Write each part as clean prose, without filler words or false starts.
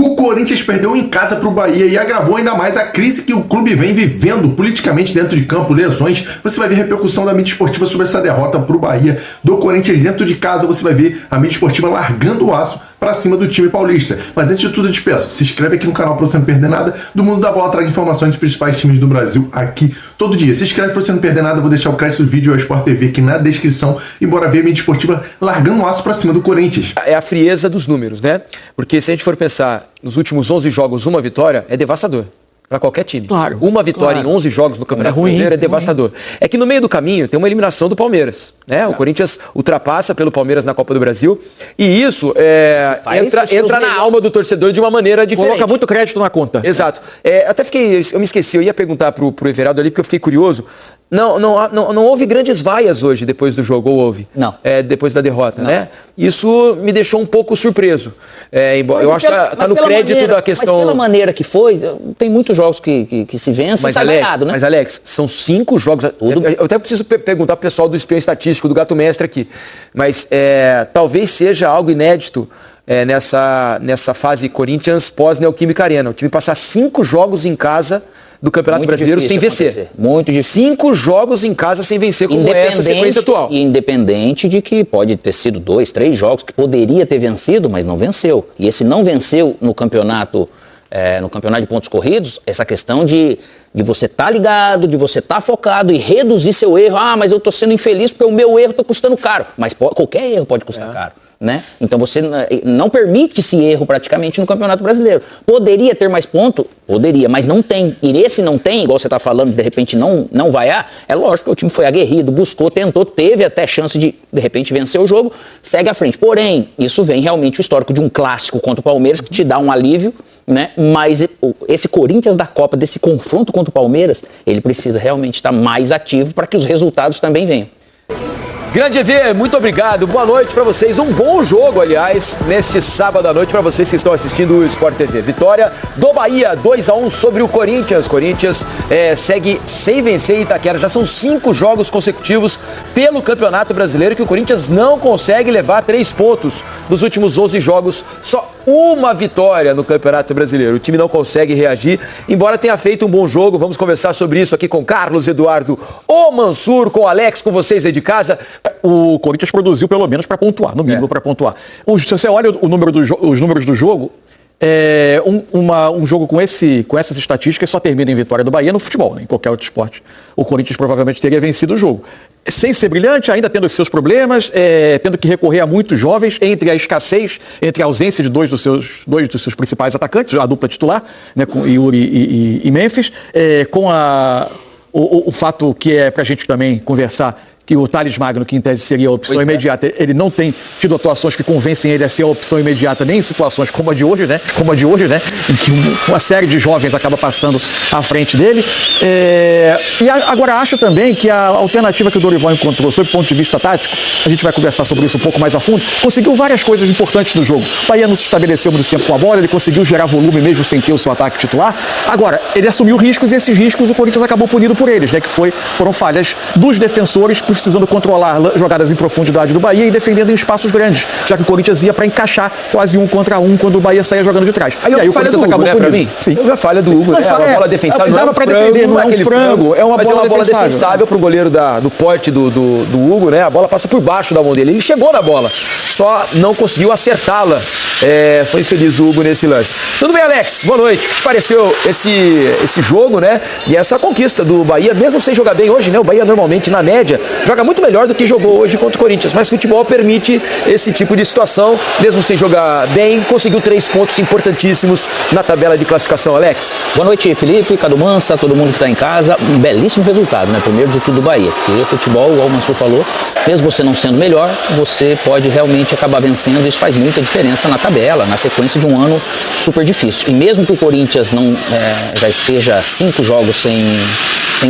O Corinthians perdeu em casa para o Bahia e agravou ainda mais a crise que o clube vem vivendo politicamente dentro de campo, lesões. Você vai ver repercussão da mídia esportiva sobre essa derrota para o Bahia do Corinthians dentro de casa. Você vai ver a mídia esportiva largando o aço para cima do time paulista. Mas antes de tudo eu te peço, se inscreve aqui no canal para você não perder nada. Do Mundo da Bola traga informações dos principais times do Brasil aqui todo dia. Se inscreve para você não perder nada. Eu vou deixar o crédito do vídeo ao Sport TV aqui na descrição. E bora ver a mídia esportiva largando o aço para cima do Corinthians. É a frieza dos números, né? Porque se a gente for pensar nos últimos 11 jogos, uma vitória é devastador para qualquer time. Claro. Uma vitória em 11 jogos no Campeonato Brasileiro é devastador. É que no meio do caminho tem uma eliminação do Palmeiras, né? O Corinthians ultrapassa pelo Palmeiras na Copa do Brasil e isso entra na alma do torcedor de uma maneira diferente. Coloca muito crédito na conta. Exato. Eu me esqueci, eu ia perguntar pro Everaldo ali porque eu fiquei curioso. Não houve grandes vaias hoje depois do jogo, ou houve? Não. Depois da derrota, né? Isso me deixou um pouco surpreso. Eu acho que tá no crédito da questão... Mas pela maneira que foi, tem muitos jogos que se vencem, né? Mas Alex, são 5 jogos... Eu até preciso perguntar pro pessoal do espião estatístico, do Gato Mestre aqui. Mas talvez seja algo inédito nessa fase Corinthians pós-Neoquímica Arena. O time passar 5 jogos em casa do Campeonato Brasileiro sem vencer. Muito difícil. 5 jogos em casa sem vencer, como é essa sequência atual. Independente de que pode ter sido 2, 3 jogos que poderia ter vencido, mas não venceu. E esse não venceu no campeonato de pontos corridos, essa questão de você estar ligado, de você estar focado e reduzir seu erro. Ah, mas eu estou sendo infeliz porque o meu erro está custando caro. Mas qualquer erro pode custar caro. Né? Então você não permite esse erro praticamente no Campeonato Brasileiro. Poderia ter mais ponto? Poderia, mas não tem. E esse não tem, igual você está falando, de repente não vaiar, é lógico que o time foi aguerrido, buscou, tentou, teve até chance de repente vencer o jogo, segue à frente. Porém, isso vem realmente o histórico de um clássico contra o Palmeiras que te dá um alívio, né? Mas esse Corinthians da Copa, desse confronto contra o Palmeiras, ele precisa realmente estar mais ativo para que os resultados também venham. Grande EV, muito obrigado, boa noite para vocês, um bom jogo, aliás, neste sábado à noite para vocês que estão assistindo o Sport TV. Vitória do Bahia, 2-1 sobre o Corinthians. Corinthians segue sem vencer em Itaquera, já são 5 jogos consecutivos pelo Campeonato Brasileiro que o Corinthians não consegue levar 3 pontos nos últimos 11 jogos, só uma vitória no Campeonato Brasileiro. O time não consegue reagir, embora tenha feito um bom jogo. Vamos conversar sobre isso aqui com Carlos Eduardo, o Mansur, com o Alex, com vocês aí de casa. O Corinthians produziu pelo menos para pontuar, no mínimo para pontuar. Se você olha os números do jogo, um jogo com essas estatísticas só termina em vitória do Bahia no futebol, né? Em qualquer outro esporte. O Corinthians provavelmente teria vencido o jogo. Sem ser brilhante, ainda tendo os seus problemas, tendo que recorrer a muitos jovens, entre a escassez, entre a ausência de dois dos seus principais atacantes, a dupla titular, né, com Yuri e Memphis, com o fato que é pra gente também conversar, que o Thales Magno, que em tese seria a opção imediata, ele não tem tido atuações que convencem ele a ser a opção imediata, nem em situações como a de hoje, né? Em que uma série de jovens acaba passando à frente dele. E agora acho também que a alternativa que o Dorival encontrou, sob o ponto de vista tático, a gente vai conversar sobre isso um pouco mais a fundo, conseguiu várias coisas importantes no jogo. O Bahia não se estabeleceu muito tempo com a bola, ele conseguiu gerar volume mesmo sem ter o seu ataque titular. Agora, ele assumiu riscos e esses riscos o Corinthians acabou punido por eles, né? Que foram falhas dos defensores, precisando controlar jogadas em profundidade do Bahia e defendendo em espaços grandes, já que o Corinthians ia para encaixar quase 1 contra 1 quando o Bahia saía jogando de trás. Aí o Corinthians acabou por mim. Sim. Eu vi a falha do Hugo, né? Uma bola defensável, não é um frango, não é aquele frango, é uma bola defensável para o goleiro do porte do Hugo, né? A bola passa por baixo da mão dele. Ele chegou na bola, só não conseguiu acertá-la. Foi infeliz o Hugo nesse lance. Tudo bem, Alex? Boa noite. O que te pareceu esse jogo, né? E essa conquista do Bahia, mesmo sem jogar bem hoje, né? O Bahia normalmente, na média, joga muito melhor do que jogou hoje contra o Corinthians, mas futebol permite esse tipo de situação, mesmo sem jogar bem, conseguiu 3 pontos importantíssimos na tabela de classificação, Alex. Boa noite, Felipe, Cadu Mansa, todo mundo que está em casa, um belíssimo resultado, né? Primeiro de tudo o Bahia, porque futebol, igual o Mansur falou, mesmo você não sendo melhor, você pode realmente acabar vencendo, isso faz muita diferença na tabela, na sequência de um ano super difícil. E mesmo que o Corinthians não já esteja 5 jogos sem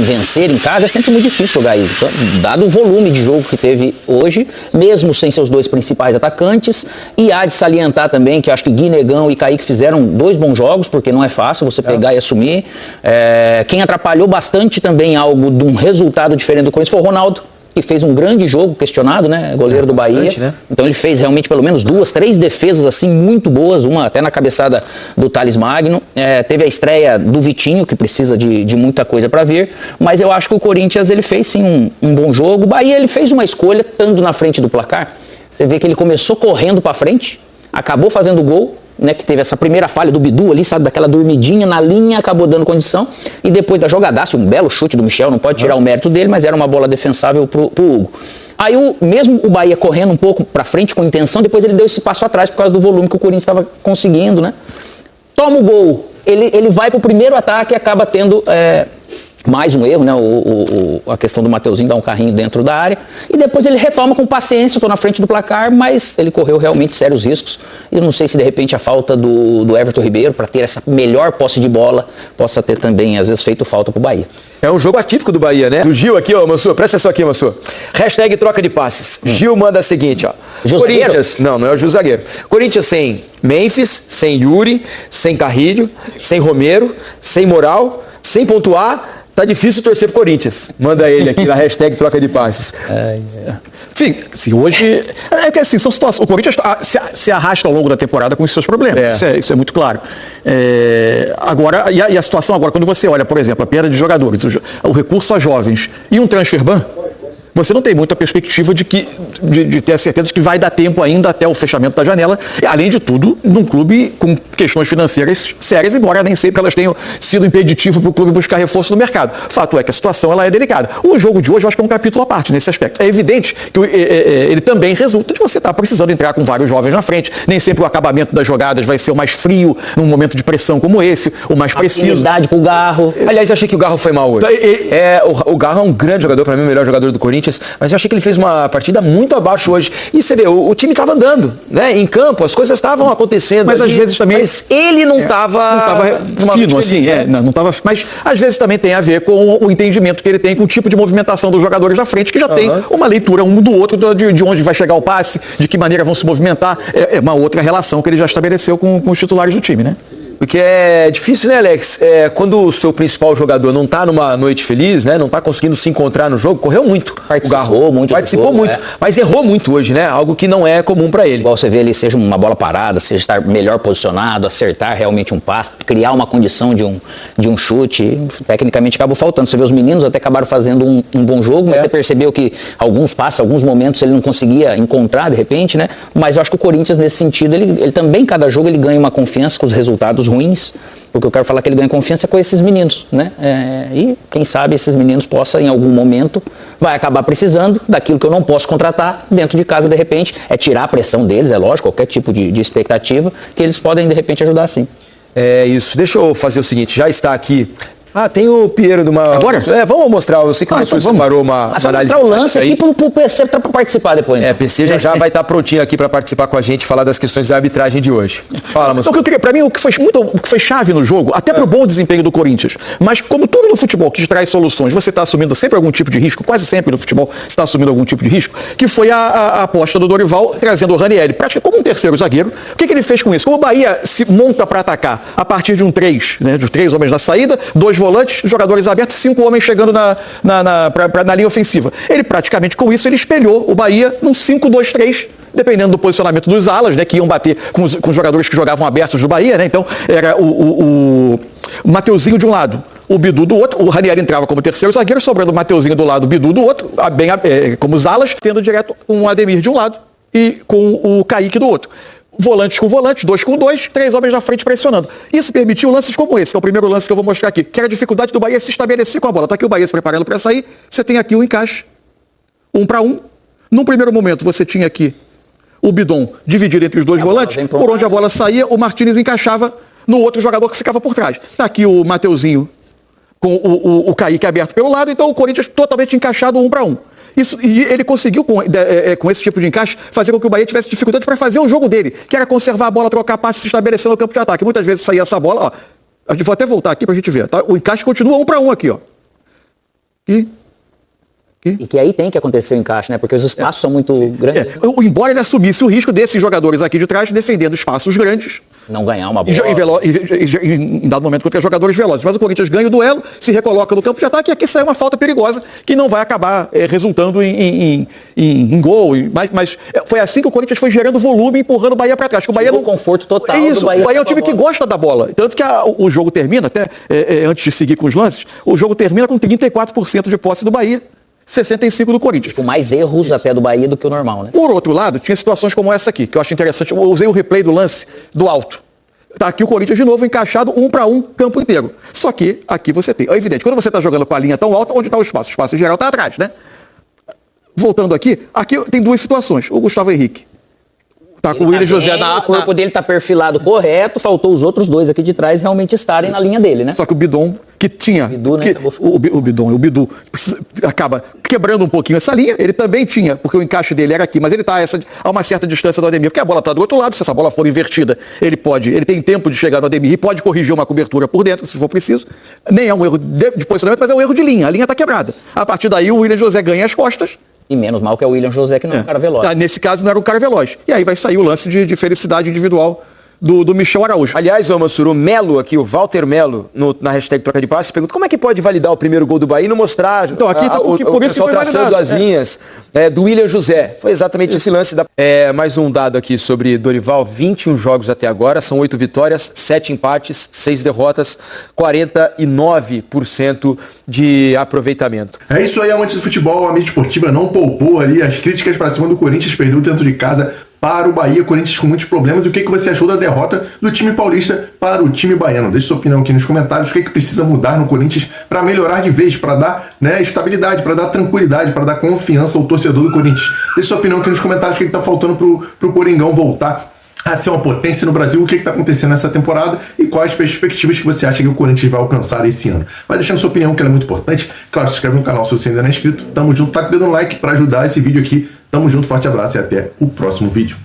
vencer em casa, é sempre muito difícil jogar isso. Então, dado o volume de jogo que teve hoje, mesmo sem seus 2 principais atacantes, e há de salientar também que acho que Gui Negão e Kaique fizeram 2 bons jogos, porque não é fácil você pegar e assumir. Quem atrapalhou bastante também algo de um resultado diferente do Corinthians foi o Ronaldo. que fez um grande jogo, questionado, né? Goleiro do Bahia. Né? Então ele fez realmente pelo menos 2, 3 defesas assim muito boas, uma até na cabeçada do Thales Magno. Teve a estreia do Vitinho, que precisa de muita coisa para vir, mas eu acho que o Corinthians ele fez sim um bom jogo. O Bahia ele fez uma escolha, estando na frente do placar. Você vê que ele começou correndo para frente, acabou fazendo gol, né, que teve essa primeira falha do Bidu ali, sabe, daquela dormidinha na linha, acabou dando condição, e depois da jogadaça, um belo chute do Michel, não pode tirar o mérito dele, mas era uma bola defensável pro Hugo. Aí mesmo o Bahia correndo um pouco pra frente com intenção, depois ele deu esse passo atrás por causa do volume que o Corinthians estava conseguindo, né? Toma o gol, ele vai pro primeiro ataque e acaba tendo mais um erro, né? A questão do Mateuzinho dar um carrinho dentro da área. E depois ele retoma com paciência, estou na frente do placar, mas ele correu realmente sérios riscos. E eu não sei se de repente a falta do Everton Ribeiro para ter essa melhor posse de bola possa ter também, às vezes, feito falta pro Bahia. É um jogo atípico do Bahia, né? O Gil aqui, ó, Mansur, presta atenção aqui, Mansur. Hashtag troca de passes. Gil manda a seguinte, ó. Gil Corinthians, não é o Gil zagueiro. Corinthians sem Memphis, sem Yuri, sem Carrilho, sem Romero, sem Moral, sem pontuar. Tá difícil torcer pro Corinthians. Manda ele aqui na hashtag troca de passes. Enfim, se hoje... É que assim, são situações... O Corinthians se arrasta ao longo da temporada com os seus problemas. Isso é muito claro. Agora, e a situação agora, quando você olha, por exemplo, a perda de jogadores, o recurso a jovens e um transfer ban, você não tem muita perspectiva de ter a certeza de que vai dar tempo ainda até o fechamento da janela. E, além de tudo, num clube com questões financeiras sérias, embora nem sempre elas tenham sido impeditivo para o clube buscar reforço no mercado. Fato é que a situação ela é delicada. O jogo de hoje eu acho que é um capítulo à parte nesse aspecto. É evidente que ele também resulta de você estar precisando entrar com vários jovens na frente. Nem sempre o acabamento das jogadas vai ser o mais frio num momento de pressão como esse, o mais preciso. Idade pro Garro. Aliás, eu achei que o Garro foi mal hoje. O Garro é um grande jogador, para mim o melhor jogador do Corinthians, mas eu achei que ele fez uma partida muito abaixo hoje. E você vê, o time estava andando, né? Em campo, as coisas estavam acontecendo. Mas às vezes também... Mas ele não estava fino, assim, não estava... Mas às vezes também tem a ver com o entendimento que ele tem com o tipo de movimentação dos jogadores da frente, que já tem uma leitura um do outro, de onde vai chegar o passe, de que maneira vão se movimentar. É uma outra relação que ele já estabeleceu com os titulares do time, né? Porque é difícil, né, Alex? Quando o seu principal jogador não tá numa noite feliz, né? Não tá conseguindo se encontrar no jogo, correu muito. Participou muito. Participou muito, mas errou muito hoje, né? Algo que não é comum para ele. Igual você vê ali, seja uma bola parada, seja estar melhor posicionado, acertar realmente um passe, criar uma condição de um chute, tecnicamente acabou faltando. Você vê os meninos até acabaram fazendo um bom jogo, mas você percebeu que alguns passes, alguns momentos ele não conseguia encontrar de repente, né? Mas eu acho que o Corinthians nesse sentido, ele também cada jogo ele ganha uma confiança com os resultados ruins. O que eu quero falar é que ele ganha confiança com esses meninos, né? E quem sabe esses meninos possam, em algum momento, vai acabar precisando daquilo que eu não posso contratar dentro de casa, de repente, tirar a pressão deles, é lógico, qualquer tipo de expectativa, que eles podem, de repente, ajudar sim. É isso. Deixa eu fazer o seguinte, já está aqui... tem o Piero de uma... Agora? Vamos mostrar. Eu sei que o senhor separou uma análise. Mostrar o lance aqui pro PC para participar depois. Né? PC já vai estar prontinho aqui para participar com a gente e falar das questões da arbitragem de hoje. Fala, Mansur. Para mim, o que foi chave no jogo, até pro bom desempenho do Corinthians, mas como tudo no futebol que traz soluções, você está assumindo sempre algum tipo de risco, quase sempre no futebol você está assumindo algum tipo de risco, que foi a aposta do Dorival trazendo o Ranieri, praticamente como um terceiro zagueiro. O que ele fez com isso? Como o Bahia se monta para atacar a partir de um 3, né, de 3 homens na saída, 2 volantes, jogadores abertos, 5 homens chegando na linha ofensiva. Ele praticamente com isso ele espelhou o Bahia num 5-2-3, dependendo do posicionamento dos alas, né, que iam bater com os jogadores que jogavam abertos do Bahia, né? Então era o Mateuzinho de um lado, o Bidu do outro, o Ranieri entrava como terceiro zagueiro, sobrando o Mateuzinho do lado, o Bidu do outro, como os alas, tendo direto com o Ademir de um lado e com o Kaique do outro. Volantes com volantes, 2 com 2, 3 homens na frente pressionando. Isso permitiu lances como esse, que é o primeiro lance que eu vou mostrar aqui, que era a dificuldade do Bahia se estabelecer com a bola. Tá aqui o Bahia se preparando para sair, você tem aqui o encaixe, 1 para 1. Num primeiro momento você tinha aqui o Bidon dividido entre os dois volantes, por onde a bola saía, o Martínez encaixava no outro jogador que ficava por trás. Tá aqui o Mateuzinho com o Kaique aberto pelo lado, então o Corinthians totalmente encaixado 1 para 1. E ele conseguiu, com esse tipo de encaixe, fazer com que o Bahia tivesse dificuldade para fazer o jogo dele, que era conservar a bola, trocar passe e se estabelecer no campo de ataque. Muitas vezes saía essa bola, ó. Vou até voltar aqui para a gente ver. Tá? O encaixe continua 1 para 1 aqui, ó. E que aí tem que acontecer o encaixe, né? Porque os espaços são muito grandes. Embora ele assumisse o risco desses jogadores aqui de trás defendendo espaços grandes, Não ganhar uma bola. Em dado momento contra jogadores velozes. Mas o Corinthians ganha o duelo, se recoloca no campo de ataque e aqui sai uma falta perigosa que não vai acabar resultando em gol. Mas foi assim que o Corinthians foi gerando volume, empurrando o Bahia para trás. O Bahia não conforto total. Isso, do Bahia. O Bahia é um time que gosta da bola. Tanto que o jogo termina, até antes de seguir com os lances, o jogo termina com 34% de posse do Bahia. 65 do Corinthians. Com mais erros até do Bahia do que o normal, né? Por outro lado, tinha situações como essa aqui, que eu acho interessante. Eu usei o replay do lance do alto. Tá aqui o Corinthians de novo encaixado 1 para 1, campo inteiro. Só que aqui você tem. É evidente, quando você está jogando com a linha tão alta, onde está o espaço? O espaço em geral está atrás, né? Voltando aqui tem duas situações. O Gustavo Henrique tá com o William José o corpo dele tá perfilado correto, faltou os outros dois aqui de trás realmente estarem na linha dele, né? Só que o Bidon, que tinha... Bidu, né? O Bidu acaba quebrando um pouquinho essa linha. Ele também tinha, porque o encaixe dele era aqui, mas ele tá a uma certa distância do Ademir, porque a bola tá do outro lado. Se essa bola for invertida, ele tem tempo de chegar no Ademir e pode corrigir uma cobertura por dentro, se for preciso. Nem é um erro de posicionamento, mas é um erro de linha. A linha tá quebrada. A partir daí, o William José ganha as costas. E menos mal que é o William José, que não é um cara veloz. Nesse caso, não era um cara veloz. E aí vai sair o lance de felicidade individual do Michel Araújo. Aliás, ô Mansur, o Melo aqui, o Walter Melo, na hashtag troca de passe, pergunta como é que pode validar o primeiro gol do Bahia e não mostrar então, aqui, o pessoal traçando as linhas do William José. Foi exatamente esse lance. Mais um dado aqui sobre Dorival, 21 jogos até agora, são 8 vitórias, 7 empates, 6 derrotas, 49% de aproveitamento. É isso aí, amantes do futebol, a mídia esportiva não poupou ali as críticas para cima do Corinthians, perdeu dentro de casa para o Bahia, Corinthians com muitos problemas. E o que você achou da derrota do time paulista para o time baiano? Deixe sua opinião aqui nos comentários. O que precisa mudar no Corinthians para melhorar de vez, para dar estabilidade, para dar tranquilidade, para dar confiança ao torcedor do Corinthians. Deixe sua opinião aqui nos comentários. O que está faltando para o Coringão voltar a ser uma potência no Brasil, o que está acontecendo nessa temporada e quais perspectivas que você acha que o Corinthians vai alcançar esse ano. Vai deixando sua opinião, que ela é muito importante. Claro, se inscreve no canal se você ainda não é inscrito. Tamo junto, tá dando um like para ajudar esse vídeo aqui. Tamo junto, forte abraço e até o próximo vídeo.